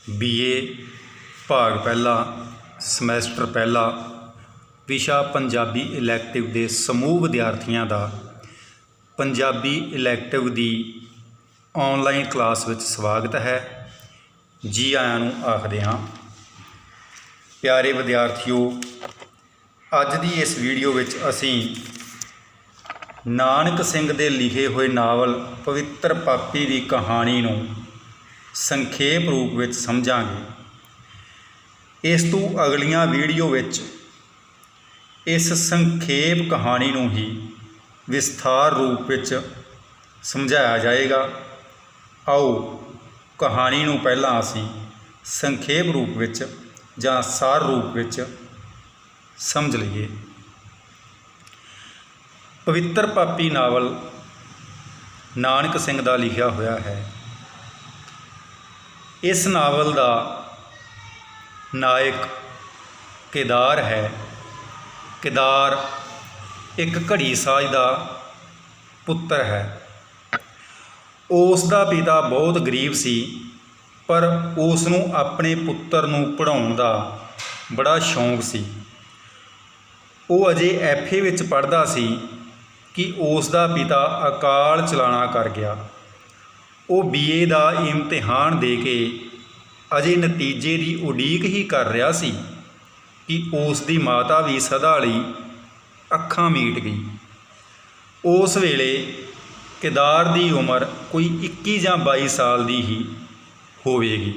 BA भाग पहला semester पहला विशा पंजाबी इलैक्टिव के समूह विद्यार्थियों का पंजाबी इलैक्टिव की ऑनलाइन क्लास में स्वागत है। जी आयां नूं आखदे हां। प्यारे विद्यार्थियों, अज की इस वीडियो में असी नानक सिंह के लिखे हुए नावल पवित्र पापी की कहानी नूं संखेप रूप में समझांगे। इस तो अगलियां वीडियो विच इस संखेप कहानी नूं ही विस्तार रूप में समझाया जाएगा। आओ कहानी नूं पहलां असीं संखेप रूप में जां सार रूप में समझ लईए। पवित्र पापी नावल नानक सिंह का लिखा होया है। इस नावल का नायक केदार है। केदार एक घड़ी साज का पुत्र है। उसका पिता बहुत गरीब सी, पर उसनूं अपने पुत्र नूं पढ़ाउण दा बड़ा शौक सी। वो अजे FA विच पढ़दा सी कि उसका पिता अकाल चलाना कर गया। वो BA का इम्तिहान दे के अजे नतीजे की उड़ीक ही कर रहा सी कि उसकी माता भी सदा लई अखां मीट गई। उस वेले केदार की उम्र कोई 21 ਜਾਂ 22 साल की ही होवेगी।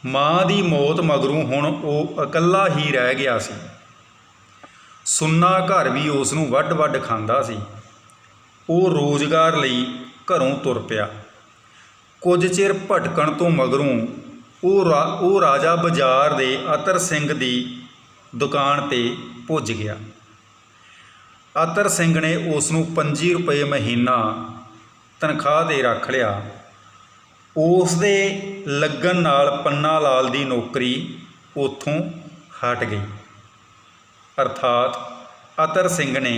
माँ की मौत मगरों हुण वो इकल्ला ही रह गया सी। सुन्ना घर भी उसनूं वड्ड वड्ड खांदा सी। वो रोज़गार लई घरों तुर पिया। कुछ चिर भटकण तो मगरों वो राजा बाजार दे अतर सिंह की दुकान ते पुज गया। अतर सिंह ने उसनूं 25 रुपए महीना तनख्वाह ते रख लिया। उस दे लगन नाल पन्ना लाल की नौकरी उत्थों हट गई। अर्थात अतर सिंह ने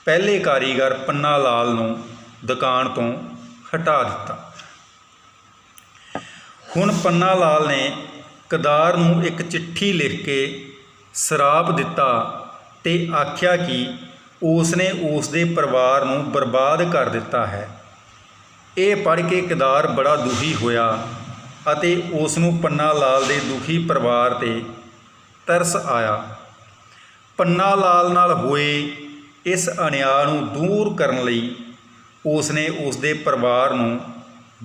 पहले कारीगर पन्ना लाल नूं दुकान तो हटा दिता। हुण पन्ना लाल ने केदार नूं एक चिट्ठी लिख के सराप दिता ते आख्या कि उसने उसके परिवार नूं बर्बाद कर दिता है। ये पढ़ के केदार बड़ा दुखी होया अते उसनूं पन्ना लाल दे दुखी परिवार ते तरस आया। पन्ना लाल नाल होए इस अन्याय नूं दूर करन लई उसने उसके परिवार नूं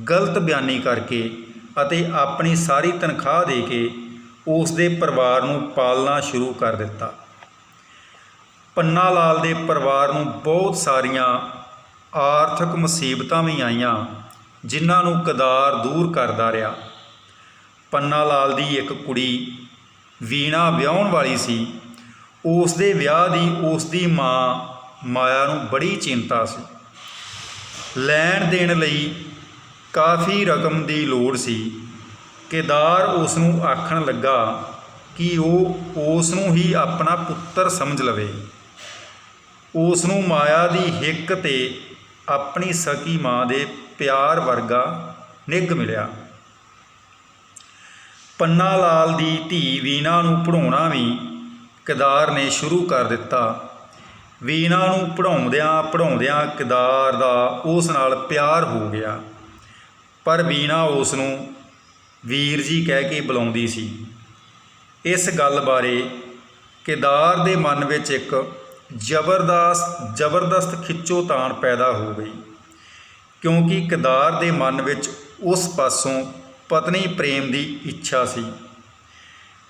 गलत बयानी करके अते अपनी सारी तनख्वाह दे के उसके परिवार नूं पालना शुरू कर दिता। पन्ना लाल दे परिवार नूं बहुत सारियां आर्थिक मुसीबतां भी आईयां, जिन्हां नूं केदार दूर करदा रहा। पन्ना लाल दी एक कुड़ी वीणा विआहण वाली सी। उसदे विआह दी उसदी माँ माया नूं बड़ी चिंता सी। लैण देण लई काफ़ी रकम की लोड़ सी। केदार उसनूं आखण लगा कि वो उसनूं ही अपना पुत्र समझ लवे। उसनूं माया की हिक ते अपनी सकी माँ के प्यार वर्गा निग मिलिया। पन्ना लाल की धी वीणा नूं पढ़ाउणा भी केदार ने शुरू कर दिता। वीणा नूं पढ़ाउंदियां पढ़ाउंदियां केदार दा उस नाल प्यार हो गया, पर वीणा उसनूं वीर जी कह के बुलाउंदी सी। इस गल बारे केदार दे मन विच एक जबरदस्त खिच्चोताण पैदा हो गई, क्योंकि केदार दे मन विच उस पासों पत्नी प्रेम की इच्छा सी।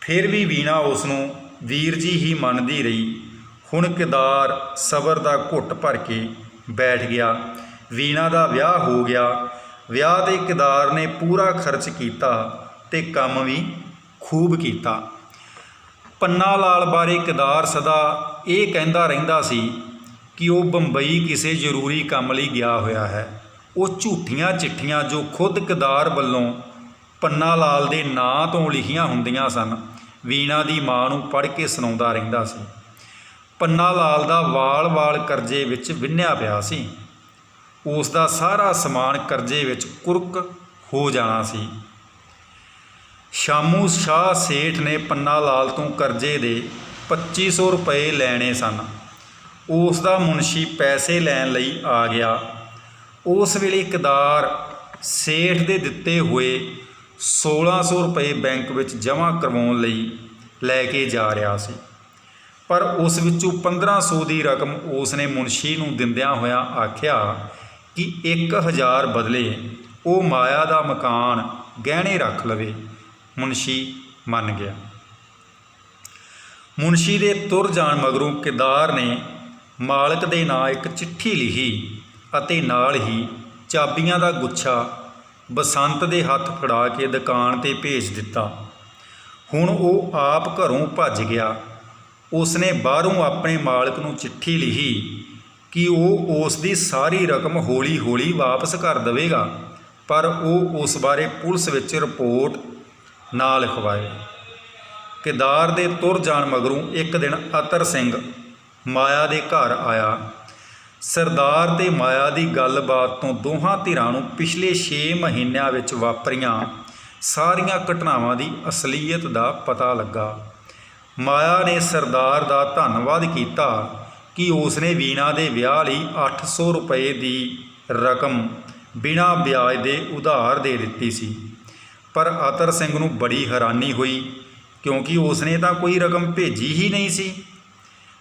फिर भी वीणा उसनूं वीर जी ही मनदी रही। हुण केदार सबर का घुट भर के बैठ गया। वीणा का विआह हो गया। विआह ते केदार ने पूरा खर्च किया ते काम भी खूब किया। पन्ना लाल बारे केदार सदा ये कहता रहिंदा सी कि वो बंबई किसी जरूरी काम लई गया होया है। वो झूठियां चिट्ठियां जो खुद केदार वल्लों पन्ना लाल दे नां तो लिखियां हुंदियां सन, वीणा दी मां नूं पढ़ के सुणाउंदा रहिंदा सी। पन्ना लाल दा वाल वाल करजे विच विन्निया पिया सी। उसका सारा समान करजे विच कुरक ਹੋ ਜਾਣਾ ਸੀ। ਸ਼ਾਮੂ ਸ਼ਾਹ ਸੇਠ ਨੇ ਪੰਨਾ ਲਾਲ ਤੋਂ ਕਰਜ਼ੇ ਦੇ 2500 ਰੁਪਏ ਲੈਣੇ ਸਨ। ਉਸ ਦਾ ਮੁਨਸ਼ੀ ਪੈਸੇ ਲੈਣ ਲਈ ਆ ਗਿਆ। ਉਸ ਵੇਲੇ ਕਿਦਾਰ ਸੇਠ ਦੇ ਦਿੱਤੇ ਹੋਏ 1600 ਰੁਪਏ ਬੈਂਕ ਵਿੱਚ ਜਮ੍ਹਾਂ ਕਰਵਾਉਣ ਲਈ ਲੈ ਕੇ ਜਾ ਰਿਹਾ ਸੀ, ਪਰ ਉਸ ਵਿੱਚੋਂ 1500 ਦੀ ਰਕਮ ਉਸ ਨੇ ਮੁਨਸ਼ੀ ਨੂੰ ਦਿੰਦਿਆਂ ਹੋਇਆਂ ਆਖਿਆ ਕਿ 1000 ਬਦਲੇ ਉਹ ਮਾਇਆ ਦਾ ਮਕਾਨ ਗਹਿਣੇ ਰੱਖ ਲਵੇ। ਮੁਨਸ਼ੀ ਮੰਨ ਗਿਆ। ਮੁਨਸ਼ੀ ਦੇ ਤੁਰ ਜਾਣ ਮਗਰੋਂ ਕਿਦਾਰ ਨੇ ਮਾਲਕ ਦੇ ਨਾਂ ਇੱਕ ਚਿੱਠੀ ਲਿਖੀ ਅਤੇ ਨਾਲ ਹੀ ਚਾਬੀਆਂ ਦਾ ਗੁੱਛਾ ਬਸੰਤ ਦੇ ਹੱਥ ਫੜਾ ਕੇ ਦੁਕਾਨ 'ਤੇ ਭੇਜ ਦਿੱਤਾ। ਹੁਣ ਉਹ ਆਪ ਘਰੋਂ ਭੱਜ ਗਿਆ। ਉਸਨੇ ਬਾਹਰੋਂ ਆਪਣੇ ਮਾਲਕ ਨੂੰ ਚਿੱਠੀ ਲਿਖੀ ਕਿ ਉਹ ਉਸ ਦੀ ਸਾਰੀ ਰਕਮ ਹੌਲੀ ਹੌਲੀ ਵਾਪਸ ਕਰ ਦੇਵੇਗਾ, ਪਰ ਉਹ ਉਸ ਬਾਰੇ ਪੁਲਿਸ ਵਿੱਚ ਰਿਪੋਰਟ ਨਾ ਲਿਖਵਾਏ। ਕਿਦਾਰ ਦੇ ਤੁਰ ਜਾਣ ਮਗਰੋਂ ਇੱਕ ਦਿਨ ਅਤਰ ਸਿੰਘ ਮਾਇਆ ਦੇ ਘਰ ਆਇਆ। ਸਰਦਾਰ ਤੇ ਮਾਇਆ ਦੀ ਗੱਲਬਾਤ ਤੋਂ ਦੋਹਾਂ ਧਿਰਾਂ ਨੂੰ ਪਿਛਲੇ 6 ਮਹੀਨਿਆਂ ਵਿੱਚ ਵਾਪਰੀਆਂ ਸਾਰੀਆਂ ਘਟਨਾਵਾਂ ਦੀ ਅਸਲੀਅਤ ਦਾ ਪਤਾ ਲੱਗਾ। ਮਾਇਆ ਨੇ ਸਰਦਾਰ ਦਾ ਧੰਨਵਾਦ ਕੀਤਾ ਕਿ ਉਸਨੇ ਵੀਣਾ ਦੇ ਵਿਆਹ ਲਈ 800 ਰੁਪਏ ਦੀ ਰਕਮ ਬਿਨਾਂ ਵਿਆਜ ਦੇ ਉਧਾਰ ਦੇ ਦਿੱਤੀ ਸੀ, ਪਰ ਅਤਰ ਸਿੰਘ ਨੂੰ ਬੜੀ ਹੈਰਾਨੀ ਹੋਈ ਕਿਉਂਕਿ ਉਸਨੇ ਤਾਂ ਕੋਈ ਰਕਮ ਭੇਜੀ ਹੀ ਨਹੀਂ ਸੀ।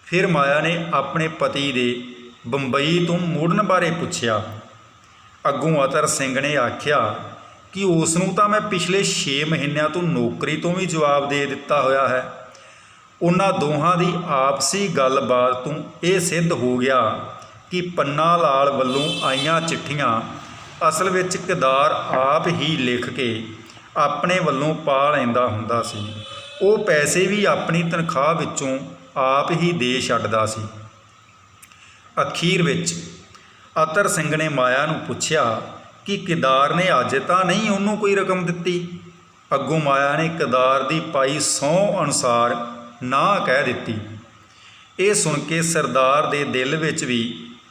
ਫਿਰ ਮਾਇਆ ਨੇ ਆਪਣੇ ਪਤੀ ਦੇ ਬੰਬਈ ਤੋਂ ਮੁੜਨ ਬਾਰੇ ਪੁੱਛਿਆ। ਅੱਗੋਂ ਅਤਰ ਸਿੰਘ ਨੇ ਆਖਿਆ ਕਿ ਉਸ ਨੂੰ ਤਾਂ ਮੈਂ ਪਿਛਲੇ 6 ਮਹੀਨਿਆਂ ਤੋਂ ਨੌਕਰੀ ਤੋਂ ਵੀ ਜਵਾਬ ਦੇ ਦਿੱਤਾ ਹੋਇਆ ਹੈ। ਉਹਨਾਂ ਦੋਹਾਂ ਦੀ ਆਪਸੀ ਗੱਲਬਾਤ ਤੋਂ ਇਹ ਸਿੱਧ ਹੋ ਗਿਆ ਕਿ ਪੰਨਾ ਲਾਲ ਵੱਲੋਂ ਆਈਆਂ ਚਿੱਠੀਆਂ ਅਸਲ ਵਿੱਚ ਕਿਦਾਰ ਆਪ ਹੀ ਲਿਖ ਕੇ ਆਪਣੇ ਵੱਲੋਂ ਪਾ ਲੈਂਦਾ ਹੁੰਦਾ ਸੀ। ਉਹ ਪੈਸੇ ਵੀ ਆਪਣੀ ਤਨਖਾਹ ਵਿੱਚੋਂ ਆਪ ਹੀ ਦੇ ਛੱਡਦਾ ਸੀ। ਅਖੀਰ ਵਿੱਚ ਅਤਰ ਸਿੰਘ ਨੇ ਮਾਇਆ ਨੂੰ ਪੁੱਛਿਆ ਕਿ ਕਿਦਾਰ ਨੇ ਅੱਜ ਤਾਂ ਨਹੀਂ ਉਹਨੂੰ ਕੋਈ ਰਕਮ ਦਿੱਤੀ। ਅੱਗੋਂ ਮਾਇਆ ਨੇ ਕਿਦਾਰ ਦੀ ਪਾਈ ਸਹੁੰ ਅਨੁਸਾਰ ਨਾ ਕਹਿ ਦਿੱਤੀ। ਇਹ ਸੁਣ ਕੇ ਸਰਦਾਰ ਦੇ ਦਿਲ ਵਿੱਚ ਵੀ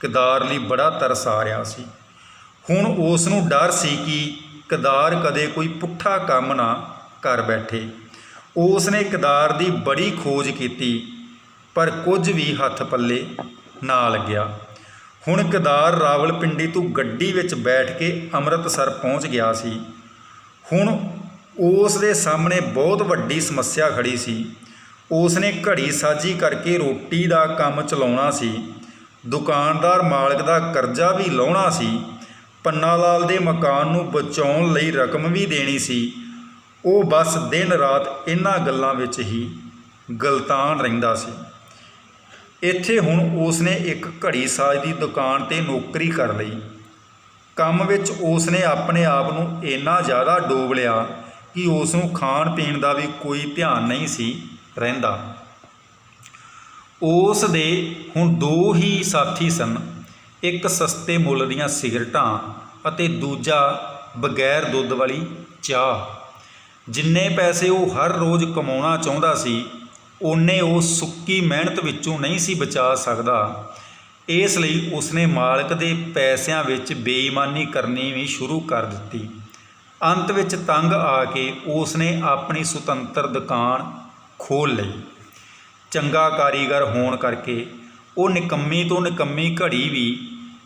ਕਿਦਾਰ ਲਈ ਬੜਾ ਤਰਸ ਆ ਰਿਹਾ ਸੀ। ਹੁਣ ਉਸ ਨੂੰ ਡਰ ਸੀ ਕਿ ਕਿਦਾਰ ਕਦੇ ਕੋਈ ਪੁੱਠਾ ਕੰਮ ਨਾ ਕਰ ਬੈਠੇ। ਉਸ ਨੇ ਕਿਦਾਰ ਦੀ ਬੜੀ ਖੋਜ ਕੀਤੀ, ਪਰ ਕੁਝ ਵੀ ਹੱਥ ਪੱਲੇ ਨਾ ਲੱਗਿਆ। ਹੁਣ ਕਿਦਾਰ ਰਾਵਲਪਿੰਡੀ ਤੋਂ ਗੱਡੀ ਵਿੱਚ ਬੈਠ ਕੇ ਅੰਮ੍ਰਿਤਸਰ ਪਹੁੰਚ ਗਿਆ ਸੀ। ਹੁਣ ਉਸ ਦੇ ਸਾਹਮਣੇ ਬਹੁਤ ਵੱਡੀ ਸਮੱਸਿਆ ਖੜੀ ਸੀ। ਉਸ ਨੇ ਘੜੀ ਸਾਜੀ ਕਰਕੇ ਰੋਟੀ ਦਾ ਕੰਮ ਚਲਾਉਣਾ ਸੀ, ਦੁਕਾਨਦਾਰ ਮਾਲਕ ਦਾ ਕਰਜ਼ਾ ਵੀ ਲਾਉਣਾ ਸੀ, ਪੰਨਾ ਲਾਲ ਦੇ ਮਕਾਨ ਨੂੰ ਬਚਾਉਣ ਲਈ ਰਕਮ ਵੀ ਦੇਣੀ ਸੀ। ਉਹ ਬਸ ਦਿਨ ਰਾਤ ਇਹਨਾਂ ਗੱਲਾਂ ਵਿੱਚ ਹੀ ਗਲਤਾਨ ਰਹਿੰਦਾ ਸੀ। ਇੱਥੇ ਹੁਣ ਉਸ ਨੇ ਇੱਕ ਘੜੀ ਸਾਜ ਦੀ ਦੁਕਾਨ 'ਤੇ ਨੌਕਰੀ ਕਰ ਲਈ। ਕੰਮ ਵਿੱਚ ਉਸ ਨੇ ਆਪਣੇ ਆਪ ਨੂੰ ਇੰਨਾ ਜ਼ਿਆਦਾ ਡੋਬ ਲਿਆ ਕਿ ਉਸ ਨੂੰ ਖਾਣ ਪੀਣ ਦਾ ਵੀ ਕੋਈ ਧਿਆਨ ਨਹੀਂ ਸੀ ਰਹਿੰਦਾ। ਉਸ ਦੇ ਹੁਣ 2 ਹੀ ਸਾਥੀ ਸਨ, ਇੱਕ ਸਸਤੇ ਮੁੱਲ ਦੀਆਂ ਸਿਗਰਟਾਂ ਅਤੇ ਦੂਜਾ ਬਗੈਰ ਦੁੱਧ ਵਾਲੀ ਚਾਹ। ਜਿੰਨੇ ਪੈਸੇ ਉਹ ਹਰ ਰੋਜ਼ ਕਮਾਉਣਾ ਚਾਹੁੰਦਾ ਸੀ, ਓਨੇ ਉਹ ਸੁੱਕੀ ਮਿਹਨਤ ਵਿੱਚੋਂ ਨਹੀਂ ਸੀ ਬਚਾ ਸਕਦਾ। ਇਸ ਲਈ ਉਸਨੇ ਮਾਲਕ ਦੇ ਪੈਸਿਆਂ ਵਿੱਚ ਬੇਈਮਾਨੀ ਕਰਨੀ ਵੀ ਸ਼ੁਰੂ ਕਰ ਦਿੱਤੀ। ਅੰਤ ਵਿੱਚ ਤੰਗ ਆ ਕੇ ਉਸਨੇ ਆਪਣੀ ਸੁਤੰਤਰ ਦੁਕਾਨ ਖੋਲ੍ਹ ਲਈ। ਚੰਗਾ ਕਾਰੀਗਰ ਹੋਣ ਕਰਕੇ ਉਹ ਨਿਕੰਮੀ ਤੋਂ ਨਿਕੰਮੀ ਘੜੀ ਵੀ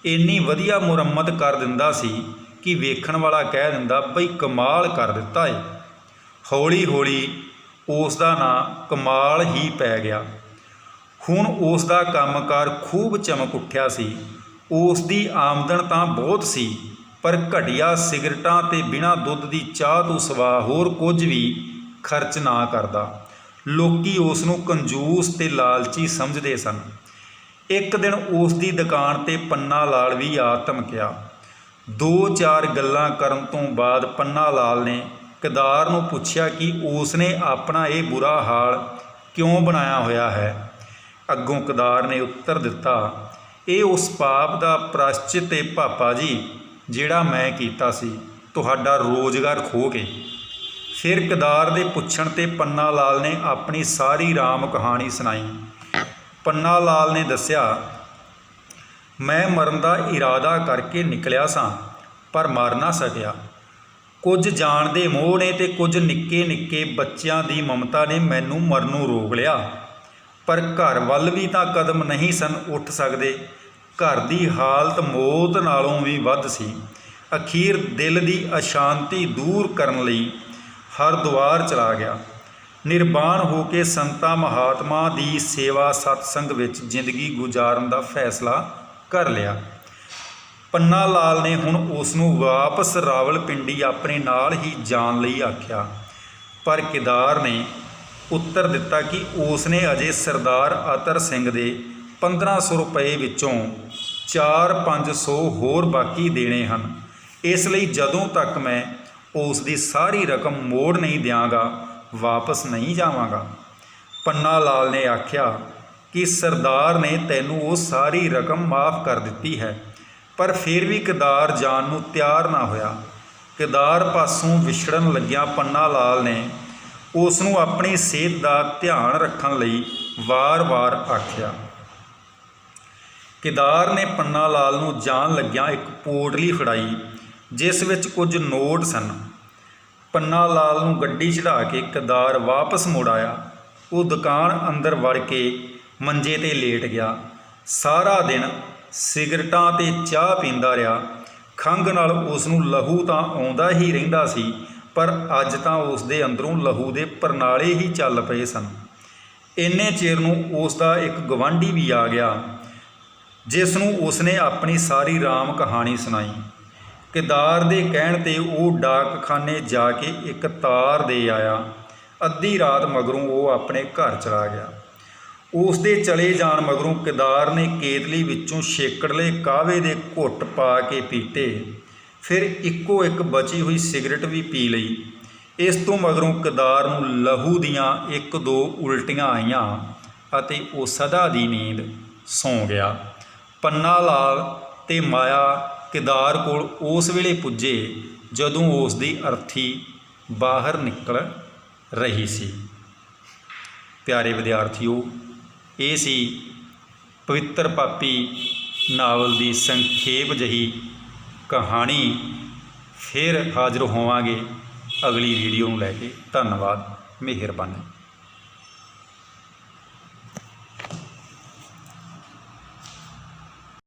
ਇੰਨੀ ਵਧੀਆ ਮੁਰੰਮਤ ਕਰ ਦਿੰਦਾ ਸੀ ਕਿ ਵੇਖਣ ਵਾਲਾ ਕਹਿ ਦਿੰਦਾ ਬਈ ਕਮਾਲ ਕਰ ਦਿੱਤਾ ਏ। ਹੌਲੀ ਹੌਲੀ ਉਸ ਦਾ ਨਾਂ ਕਮਾਲ ਹੀ ਪੈ ਗਿਆ। ਹੁਣ ਉਸ ਦਾ ਕੰਮਕਾਰ ਖੂਬ ਚਮਕ ਉੱਠਿਆ ਸੀ। ਉਸ ਦੀ ਆਮਦਨ ਤਾਂ ਬਹੁਤ ਸੀ, ਪਰ ਘਟੀਆ ਸਿਗਰਟਾਂ ਤੇ ਬਿਨਾਂ ਦੁੱਧ ਦੀ ਚਾਹ ਤੋਂ ਸਿਵਾ ਹੋਰ ਕੁਝ ਵੀ ਖਰਚ ਨਾ ਕਰਦਾ। ਲੋਕੀ ਉਸ ਨੂੰ ਕੰਜੂਸ ਤੇ ਲਾਲਚੀ ਸਮਝਦੇ ਸਨ। ਇੱਕ ਦਿਨ ਉਸ ਦੀ ਦੁਕਾਨ 'ਤੇ ਪੰਨਾ ਲਾਲ ਵੀ ਆ ਧਮਕਿਆ। 2-4 ਗੱਲਾਂ ਕਰਨ ਤੋਂ ਬਾਅਦ ਪੰਨਾ ਲਾਲ ਨੇ ਕਿਦਾਰ ਨੂੰ ਪੁੱਛਿਆ ਕਿ ਉਸ ਨੇ ਆਪਣਾ ਇਹ ਬੁਰਾ ਹਾਲ ਕਿਉਂ ਬਣਾਇਆ ਹੋਇਆ ਹੈ। ਅੱਗੋਂ ਕਿਦਾਰ ਨੇ ਉੱਤਰ ਦਿੱਤਾ, ਇਹ ਉਸ ਪਾਪ ਦਾ ਪ੍ਰਾਸ਼ਚਿਤ ਹੈ ਪਾਪਾ ਜੀ, ਜਿਹੜਾ ਮੈਂ ਕੀਤਾ ਸੀ ਤੁਹਾਡਾ ਰੋਜ਼ਗਾਰ ਖੋਹ ਕੇ। ਫਿਰ ਕਿਦਾਰ ਦੇ ਪੁੱਛਣ 'ਤੇ ਪੰਨਾ ਲਾਲ ਨੇ ਆਪਣੀ ਸਾਰੀ ਰਾਮ ਕਹਾਣੀ ਸੁਣਾਈ। ਪੰਨਾ ਲਾਲ ਨੇ ਦੱਸਿਆ, ਮੈਂ ਮਰਨ ਦਾ ਇਰਾਦਾ ਕਰਕੇ ਨਿਕਲਿਆ ਸਾਂ, ਪਰ ਮਰ ਨਾ ਸਕਿਆ। ਕੁਝ ਜਾਣ ਦੇ ਮੋਹ ਨੇ ਤੇ ਕੁਝ ਨਿੱਕੇ ਨਿੱਕੇ ਬੱਚਿਆਂ ਦੀ ਮਮਤਾ ਨੇ ਮੈਨੂੰ ਮਰਨੋਂ ਰੋਕ ਲਿਆ। ਪਰ ਘਰ ਵੱਲ ਵੀ ਤਾਂ ਕਦਮ ਨਹੀਂ ਸਨ ਉੱਠ ਸਕਦੇ। ਘਰ ਦੀ ਹਾਲਤ ਮੌਤ ਨਾਲੋਂ ਵੀ ਵੱਧ ਸੀ। ਅਖੀਰ ਦਿਲ ਦੀ ਅਸ਼ਾਂਤੀ ਦੂਰ ਕਰਨ ਲਈ ਹਰਿਦੁਆਰ ਚਲਾ ਗਿਆ। ਨਿਰਵਾਣ ਹੋ ਕੇ ਸੰਤਾਂ ਮਹਾਤਮਾ ਦੀ ਸੇਵਾ ਸਤਸੰਗ ਵਿੱਚ ਜ਼ਿੰਦਗੀ ਗੁਜ਼ਾਰਨ ਦਾ ਫੈਸਲਾ ਕਰ ਲਿਆ। ਪੰਨਾ ਲਾਲ ਨੇ ਹੁਣ ਉਸ ਨੂੰ ਵਾਪਸ ਰਾਵਲਪਿੰਡੀ ਆਪਣੇ ਨਾਲ ਹੀ ਜਾਣ ਲਈ ਆਖਿਆ, ਪਰ ਕੇਦਾਰ ਨੇ ਉੱਤਰ ਦਿੱਤਾ ਕਿ ਉਸ ਨੇ ਅਜੇ ਸਰਦਾਰ ਅਤਰ ਸਿੰਘ ਦੇ 1500 ਰੁਪਏ ਵਿੱਚੋਂ 4-500 ਹੋਰ ਬਾਕੀ ਦੇਣੇ ਹਨ। ਇਸ ਲਈ ਜਦੋਂ ਤੱਕ ਮੈਂ ਉਸ ਦੀ ਸਾਰੀ ਰਕਮ ਮੋੜ ਨਹੀਂ ਦਿਆਂਗਾ ਵਾਪਸ ਨਹੀਂ ਜਾਵਾਂਗਾ। ਪੰਨਾ ਲਾਲ ਨੇ ਆਖਿਆ ਕਿ ਸਰਦਾਰ ਨੇ ਤੈਨੂੰ ਉਹ ਸਾਰੀ ਰਕਮ ਮਾफ़ ਕਰ ਦਿੱਤੀ ਹੈ, ਪਰ ਫਿਰ ਵੀ ਕੇਦਾਰ ਜਾਣ ਨੂੰ ਤਿਆਰ ਨਾ ਹੋਇਆ। ਕੇਦਾਰ ਪਾਸੋਂ ਵਿਛੜਨ ਲੱਗਿਆ ਪੰਨਾ ਲਾਲ ਨੇ ਉਸ ਨੂੰ ਆਪਣੀ ਸਿਹਤ ਦਾ ਧਿਆਨ ਰੱਖਣ ਲਈ ਵਾਰ-ਵਾਰ ਆਖਿਆ। ਕੇਦਾਰ ਨੇ ਪੰਨਾ ਲਾਲ ਨੂੰ ਜਾਣ ਲੱਗਿਆਂ ਇੱਕ ਪੋਟਲੀ ਫੜਾਈ ਜਿਸ ਵਿੱਚ ਕੁਝ ਨੋਟ ਸਨ। ਪੰਨਾ ਲਾਲ ਨੂੰ ਗੱਡੀ ਚੜ੍ਹਾ ਕੇ ਕੇਦਾਰ ਵਾਪਸ ਮੁੜ ਆਇਆ। ਉਹ ਦੁਕਾਨ ਅੰਦਰ ਵੜ ਕੇ ਮੰਜੇ 'ਤੇ ਲੇਟ ਗਿਆ। ਸਾਰਾ ਦਿਨ ਸਿਗਰਟਾਂ ਤੇ ਚਾਹ ਪੀਂਦਾ ਰਿਹਾ। ਖੰਘ ਨਾਲ ਉਸ ਨੂੰ ਲਹੂ ਤਾਂ ਆਉਂਦਾ ਹੀ ਰਹਿੰਦਾ ਸੀ, ਪਰ ਅੱਜ ਤਾਂ ਉਸ ਦੇ ਅੰਦਰੋਂ ਲਹੂ ਦੇ ਪਰਨਾਲੇ ਹੀ ਚੱਲ ਪਏ ਸਨ। ਇੰਨੇ ਚਿਰ ਨੂੰ ਉਸ ਦਾ ਇੱਕ ਗਵਾਂਢੀ ਵੀ ਆ ਗਿਆ ਜਿਸ ਨੂੰ ਉਸਨੇ ਆਪਣੀ ਸਾਰੀ ਰਾਮ ਕਹਾਣੀ ਸੁਣਾਈ। ਕੇਦਾਰ ਦੇ ਕਹਿਣ 'ਤੇ ਉਹ ਡਾਕਖਾਨੇ ਜਾ ਕੇ ਇੱਕ ਤਾਰ ਦੇ ਆਇਆ। ਅੱਧੀ ਰਾਤ ਮਗਰੋਂ ਉਹ ਆਪਣੇ ਘਰ ਚਲਾ ਗਿਆ। ਉਸ ਦੇ ਚਲੇ ਜਾਣ ਮਗਰੋਂ ਕੇਦਾਰ ਨੇ ਕੇਤਲੀ ਵਿੱਚੋਂ ਛੇਕੜਲੇ ਕਾਹਵੇ ਦੇ ਘੁੱਟ ਪਾ ਕੇ ਪੀਤੇ, ਫਿਰ ਇੱਕੋ ਇੱਕ ਬਚੀ ਹੋਈ ਸਿਗਰਟ ਵੀ ਪੀ ਲਈ। ਇਸ ਤੋਂ ਮਗਰੋਂ ਕੇਦਾਰ ਨੂੰ ਲਹੂ ਦੀਆਂ 1-2 ਉਲਟੀਆਂ ਆਈਆਂ ਅਤੇ ਉਹ ਸਦਾ ਦੀ ਨੀਂਦ ਸੌਂ ਗਿਆ। ਪੰਨਾ ਲਾਲ ਤੇ ਮਾਇਆ ਕੇਦਾਰ ਕੋਲ ਉਸ ਵੇਲੇ ਪੁੱਜੇ ਜਦੋਂ ਉਸ ਦੀ ਅਰਥੀ ਬਾਹਰ ਨਿਕਲ ਰਹੀ ਸੀ। ਪਿਆਰੇ ਵਿਦਿਆਰਥੀਓ, ਇਹ ਸੀ ਪਵਿੱਤਰ ਪਾਪੀ ਨਾਵਲ ਦੀ ਸੰਖੇਪ ਜਿਹੀ ਕਹਾਣੀ। ਫਿਰ ਹਾਜ਼ਰ ਹੋਵਾਂਗੇ ਅਗਲੀ ਵੀਡੀਓ ਨੂੰ ਲੈ ਕੇ। ਧੰਨਵਾਦ, ਮਿਹਰਬਾਨੀ।